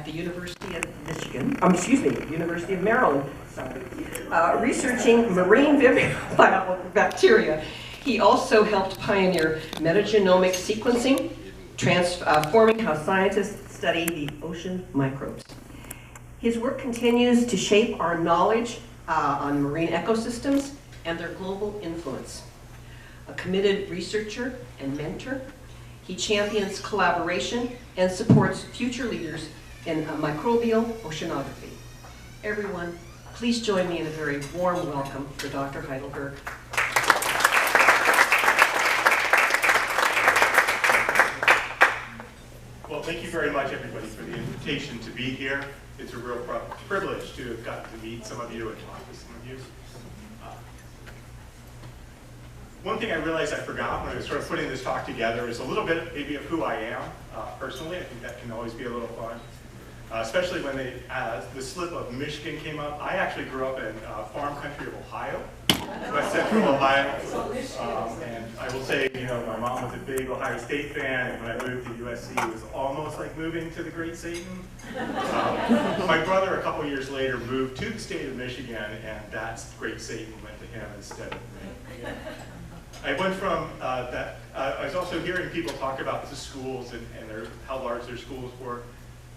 at the University of Michigan, University of Maryland, researching marine bacteria. He also helped pioneer metagenomic sequencing, transforming how scientists study the ocean microbes. His work continues to shape our knowledge on marine ecosystems and their global influence. A committed researcher and mentor, he champions collaboration and supports future leaders in microbial oceanography. Everyone, please join me in a very warm welcome for Dr. Heidelberg. Well, thank you very much, everybody, for the invitation to be here. It's a real privilege to have gotten to meet some of you and talk to some of you. One thing I realized I forgot when I was sort of putting this talk together is a little bit maybe of who I am personally. I think that can always be a little fun, especially when the slip of Michigan came up. I actually grew up in farm country of Ohio, West Central Ohio, and I will say, you know, my mom was a big Ohio State fan, and when I moved to USC, it was almost like moving to the Great Satan. My brother, a couple years later, moved to the state of Michigan, and that's Great Satan went to him instead of me. I went from that. I was also hearing people talk about the schools and how large their schools were.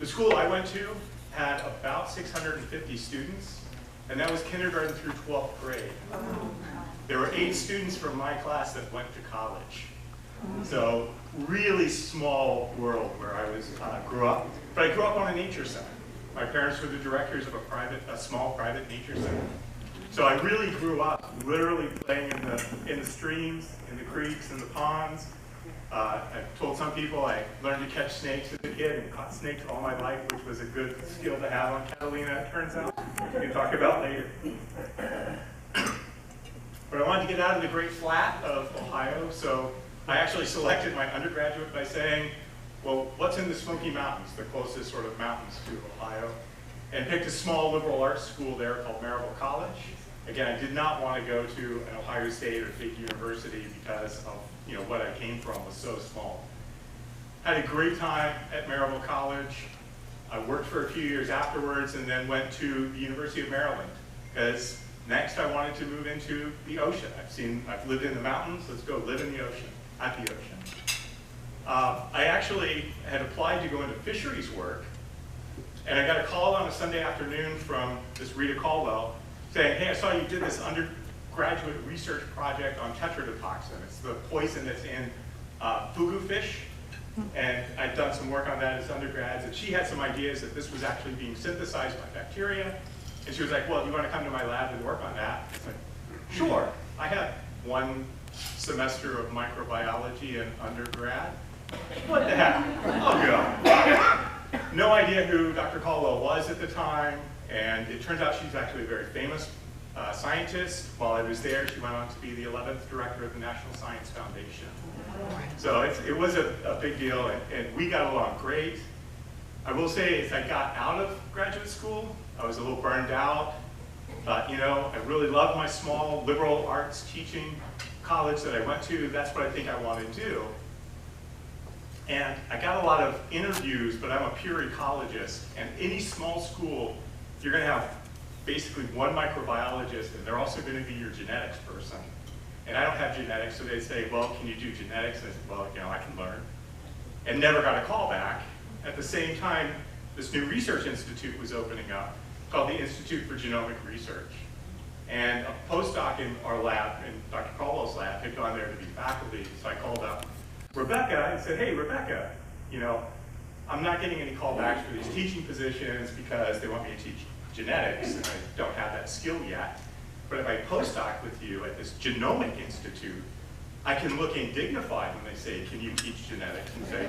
The school I went to had about 650 students, and that was kindergarten through 12th grade. There were 8 students from my class that went to college. So really small world where I grew up. But I grew up on a nature center. My parents were the directors of a small private nature center. So I really grew up literally playing in the streams, in the creeks, in the ponds. I've told some people I learned to catch snakes as a kid and caught snakes all my life, which was a good skill to have on Catalina, it turns out. We can talk about later. But I wanted to get out of the Great Flat of Ohio, so I actually selected my undergraduate by saying, well, what's in the Smoky Mountains, the closest sort of mountains to Ohio, and picked a small liberal arts school there called Marable College. Again, I did not want to go to an Ohio State or State University because of what I came from was so small. Had a great time at Marable College. I worked for a few years afterwards and then went to the University of Maryland because next I wanted to move into the ocean. I've lived in the mountains, let's go live in the ocean, at the ocean. I actually had applied to go into fisheries work, and I got a call on a Sunday afternoon from this Rita Caldwell saying, hey, I saw you did this undergraduate research project on tetrodotoxin. It's the poison that's in fugu fish. And I'd done some work on that as undergrads, and she had some ideas that this was actually being synthesized by bacteria. And she was like, well, do you want to come to my lab and work on that? I was like, sure. I had 1 semester of microbiology in undergrad. What the heck? I'll go. No idea who Dr. Caldwell was at the time. And it turns out she's actually a very famous scientist. While I was there, she went on to be the 11th director of the National Science Foundation. So it was a big deal, and we got along great. I will say, as I got out of graduate school, I was a little burned out. I really loved my small liberal arts teaching college that I went to. That's what I think I want to do. And I got a lot of interviews, but I'm a pure ecologist, and any small school, you're going to have basically 1 microbiologist, and they're also going to be your genetics person. And I don't have genetics, so they say, well, can you do genetics? And I said, well, I can learn. And never got a call back. At the same time, this new research institute was opening up called the Institute for Genomic Research. And a postdoc in our lab, in Dr. Caldwell's lab, had gone there to be faculty. So I called up Rebecca and said, hey, Rebecca, I'm not getting any callbacks for these teaching positions because they want me to teach genetics, and I don't have that skill yet. But if I postdoc with you at this Genomic Institute, I can look indignified when they say, can you teach genetics? And say,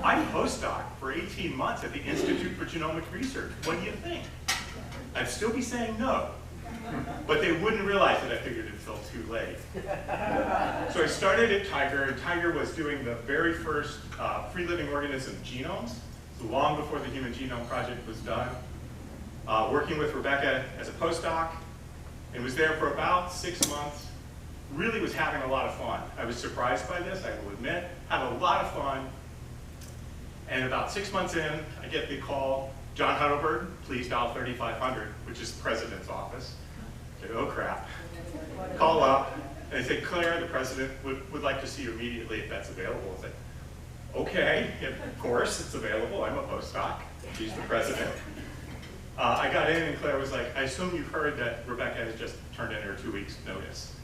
I'm postdoc for 18 months at the Institute for Genomic Research. What do you think? I'd still be saying no. But they wouldn't realize that I figured it until too late. So I started at Tiger, and Tiger was doing the very first free living organism genomes, so long before the Human Genome Project was done. Working with Rebecca as a postdoc, and was there for about 6 months. Really was having a lot of fun. I was surprised by this, I will admit. Had a lot of fun. And about 6 months in, I get the call, John Heidelberg, please dial 3500, which is the president's office. I said, oh crap. Call up, and they say, Claire, the president would like to see you immediately if that's available. I said, okay, of course it's available. I'm a postdoc. She's the president. I got in and Claire was like, I assume you've heard that Rebecca has just turned in her 2 weeks notice.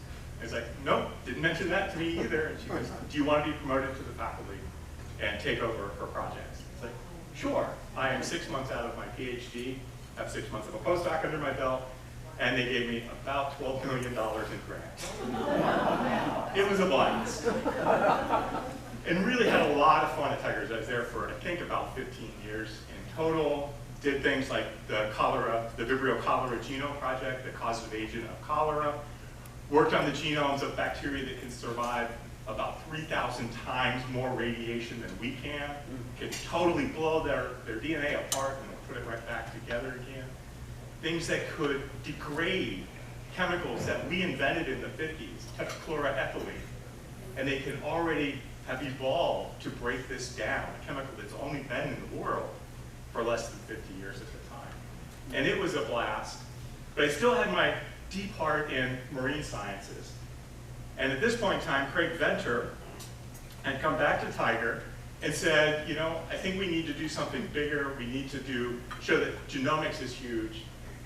I was like, nope, didn't mention that to me either. And she goes, do you want to be promoted to the faculty and take over her projects? It's like, sure. I am 6 months out of my PhD, have 6 months of a postdoc under my belt, and they gave me about $12 million in grants. It was a blast. And really had a lot of fun at Tigers. I was there for, I think, about 15 years in total. Did things like the Vibrio cholera genome project, the causative agent of cholera. Worked on the genomes of bacteria that can survive about 3,000 times more radiation than we can totally blow their DNA apart and put it right back together again. Things that could degrade chemicals that we invented in the 50s, tetrachloroethylene, and they can already have evolved to break this down, a chemical that's only been in the world for less than 50 years at the time. And it was a blast, but I still had my deep heart in marine sciences. And at this point in time, Craig Venter had come back to Tiger and said, you know, I think we need to do something bigger. We need to show that genomics is huge.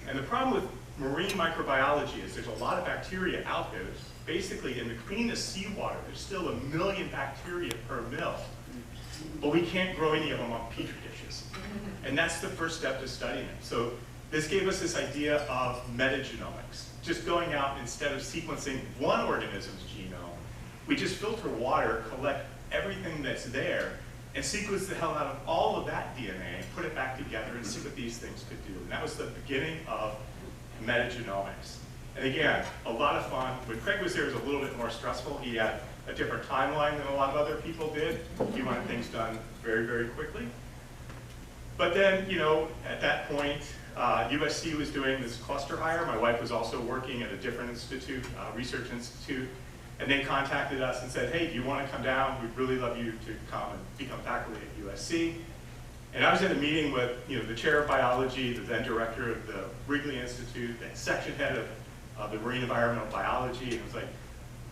And the problem with marine microbiology is there's a lot of bacteria out there. Basically, in the cleanest seawater, there's still 1 million bacteria per mil. But we can't grow any of them on petri dishes. And that's the first step to studying it. So this gave us this idea of metagenomics. Just going out, instead of sequencing one organism's genome, we just filter water, collect everything that's there, and sequence the hell out of all of that DNA, put it back together, and see what these things could do. And that was the beginning of metagenomics. And again, a lot of fun. When Craig was here, it was a little bit more stressful. He had a different timeline than a lot of other people did. He wanted things done very, very quickly. But then, you know, at that point, USC was doing this cluster hire. My wife was also working at a different institute, research institute, and they contacted us and said, hey, do you want to come down? We'd really love you to come and become faculty at USC. And I was in a meeting with, you know, the chair of biology, the then director of the Wrigley Institute, the section head of the marine environmental biology, and it was like,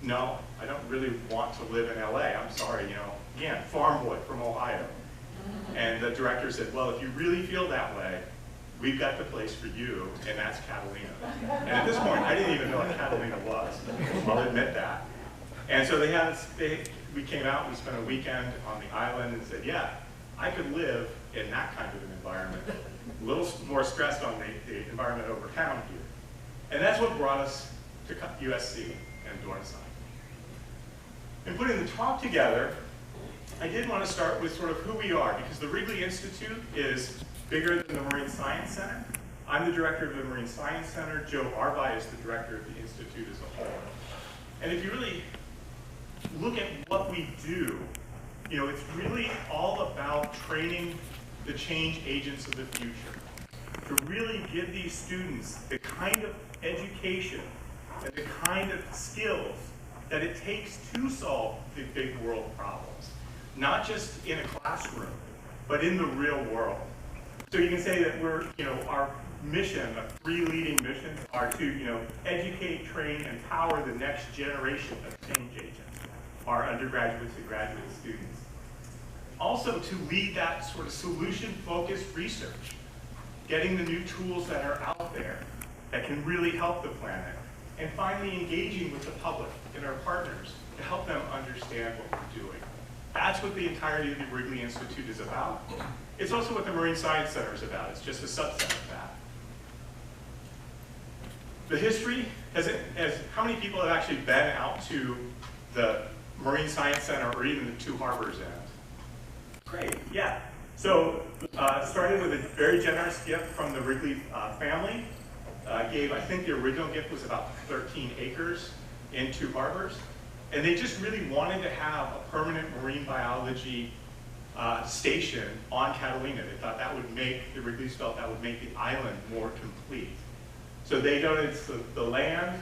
no, I don't really want to live in LA. I'm sorry, you know, again, farm boy from Ohio. And the director said, well, if you really feel that way, we've got the place for you, and that's Catalina. And at this point, I didn't even know what Catalina was. I'll admit that. And so we came out, we spent a weekend on the island and said, yeah, I could live in that kind of an environment. A little more stressed on the environment over town here. And that's what brought us to USC and Dornstein. In putting the talk together, I did want to start with sort of who we are, because the Wrigley Institute is bigger than the Marine Science Center. I'm the director of the Marine Science Center. Joe Arby is the director of the Institute as a whole. And if you really look at what we do, you know, it's really all about training the change agents of the future. To really give these students the kind of education and the kind of skills that it takes to solve the big world problems. Not just in a classroom, but in the real world. So you can say that we're, you know, our mission, the 3 leading missions are to, you know, educate, train, and empower the next generation of change agents, our undergraduates and graduate students. Also to lead that sort of solution-focused research, getting the new tools that are out there that can really help the planet, and finally engaging with the public and our partners to help them understand what we're doing. That's what the entirety of the Wrigley Institute is about. It's also what the Marine Science Center is about. It's just a subset of that. The history, how many people have actually been out to the Marine Science Center or even the Two Harbors end? Great, yeah. So started with a very generous gift from the Wrigley family. Gave, I think the original gift was about 13 acres in Two Harbors. And they just really wanted to have a permanent marine biology station on Catalina. They thought that would make, the Wrigleys felt that would make the island more complete. So they donated the land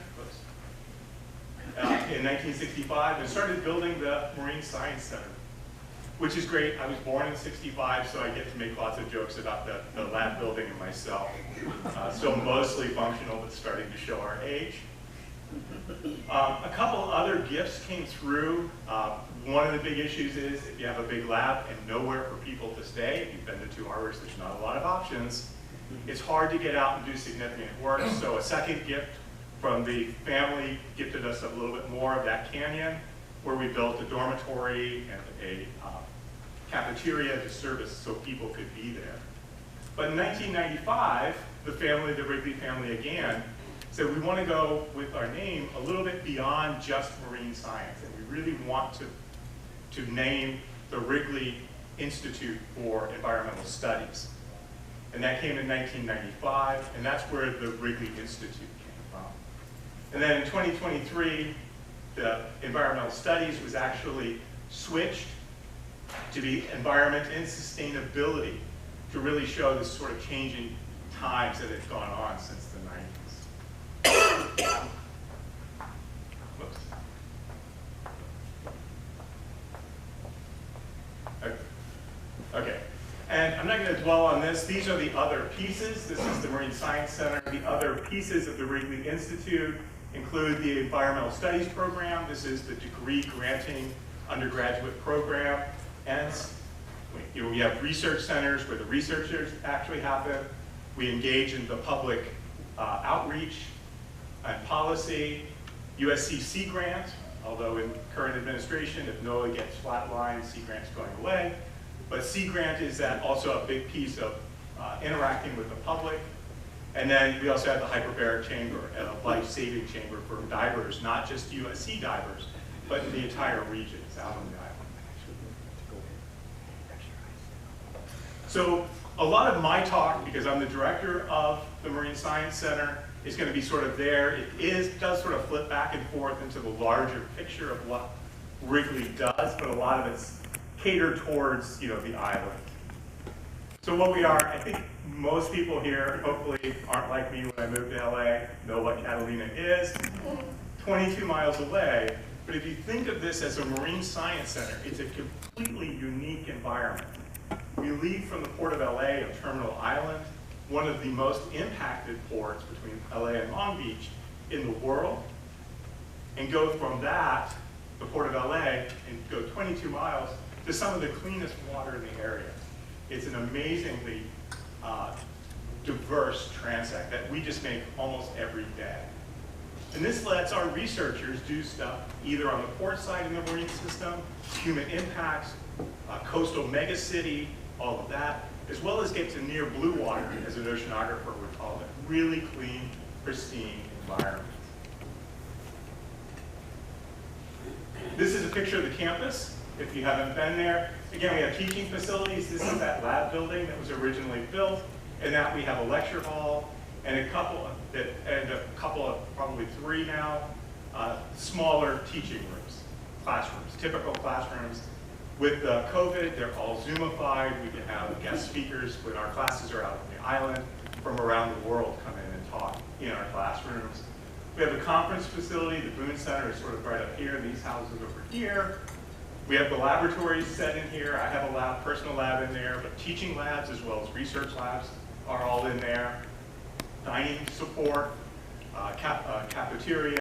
in 1965 and started building the Marine Science Center. which is great. I was born in '65, so I get to make lots of jokes about the lab building and myself. Still mostly functional, but starting to show our age. A couple other gifts came through. One of the big issues is if you have a big lab and nowhere for people to stay, if you've been to 2 Harbors, there's not a lot of options. It's hard to get out and do significant work, so a second gift from the family gifted us a little bit more of that canyon, where we built a dormitory and a cafeteria to service so people could be there. But in 1995, the Wrigley family again, said we want to go with our name a little bit beyond just marine science, and we really want to name the Wrigley Institute for Environmental Studies. And that came in 1995, and that's where the Wrigley Institute came from. And then in 2023, the environmental studies was actually switched to be environment and sustainability to really show this sort of changing times that have gone on since the 90s. Whoops. Okay, and I'm not going to dwell on this. These are the other pieces. This is the Marine Science Center. The other pieces of the Wrigley Institute include the Environmental Studies program. This is the degree granting undergraduate program. And we have research centers where the researchers actually happen. We engage in the public outreach and policy. USC Sea Grant, although in current administration, if NOAA gets flatlined, Sea Grant's going away. But Sea Grant is also a big piece of interacting with the public. And then we also have the hyperbaric chamber, a life-saving chamber for divers, not just USC divers, but in the entire region. It's out on the island. So a lot of my talk, because I'm the director of the Marine Science Center, is going to be sort of there. It does sort of flip back and forth into the larger picture of what Wrigley does, but a lot of it's catered towards, the island. So what we are, I think most people here hopefully aren't like me when I moved to LA, know what Catalina is, 22 miles away. But if you think of this as a marine science center, it's a completely unique environment. We leave from the Port of LA of Terminal Island, one of the most impacted ports between LA and Long Beach in the world, and go from that, the Port of LA, and go 22 miles to some of the cleanest water in the area. It's an amazingly diverse transect that we just make almost every day. And this lets our researchers do stuff either on the port side in the marine system, human impacts, coastal megacity, all of that, as well as get to near blue water, as an oceanographer would call it. Really clean, pristine environment. This is a picture of the campus, if you haven't been there. Again, we have teaching facilities. This is that lab building that was originally built, and that we have a lecture hall and a couple of probably 3 now, smaller teaching rooms, classrooms, typical classrooms. With COVID, they're all Zoomified. We can have guest speakers when our classes are out on the island from around the world come in and talk in our classrooms. We have a conference facility. The Boone Center is sort of right up here. These houses over here. We have the laboratories set in here. I have a personal lab in there, but teaching labs as well as research labs are all in there. Dining support, cafeteria.